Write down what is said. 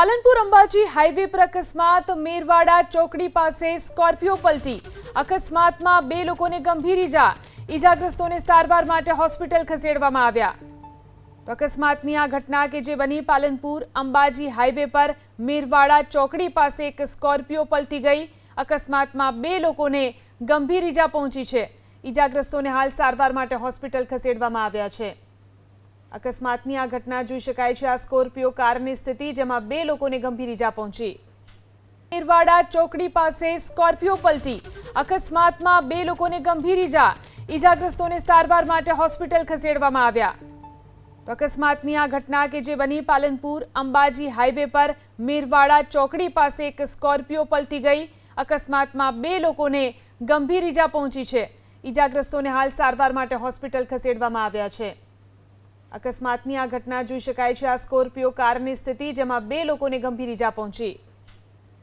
Palanpur Ambaji highway પર અકસ્માત। મેરવાડા ચોકડી પાસે સ્કોર્પિયો પલટી। અકસ્માતમાં 2 લોકોને ગંભીર ઈજા। ઈજાગ્રસ્તોને સારવાર માટે હોસ્પિટલ ખસેડવામાં આવ્યા। તો અકસ્માતની આ ઘટના કે જે બની પાલનપુર અંબાજી હાઈવે પર મેરવાડા ચોકડી પાસે એક સ્કોર્પિયો પલટી ગઈ। અકસ્માતમાં 2 લોકોને ગંભીર ઈજા પહોંચી છે। ઈજાગ્રસ્તોને હાલ સારવાર માટે હોસ્પિટલ ખસેડવામાં આવ્યા છે। અકસ્માતની આ ઘટના જોઈ શકાય છે। આ સ્કોર્પિયો કારની સ્થિતિ જેમાં 2 લોકોને ગંભીર ઈજા પહોંચી। મેરવાડા ચોકડી પાસે સ્કોર્પિયો પલટી। અકસ્માતમાં 2 લોકોને ગંભીર ઈજા। ઈજાગ્રસ્તોને સારવાર માટે હોસ્પિટલ ખસેડવામાં આવ્યા। તો અકસ્માતની આ ઘટના કે જે બની પાલનપુર અંબાજી હાઈવે પર મેરવાડા ચોકડી પાસે એક સ્કોર્પિયો પલટી ગઈ। અકસ્માતમાં 2 લોકોને ગંભીર ઈજા પહોંચી છે। ઈજાગ્રસ્તોને હાલ સારવાર માટે હોસ્પિટલ ખસેડવામાં આવ્યા છે। અકસ્માતની આ ઘટના જોઈ શકાય છે। આ સ્કોર્પિયો કારની સ્થિતિ જેમાં 2 લોકોને ગંભીર ઈજા પહોંચી।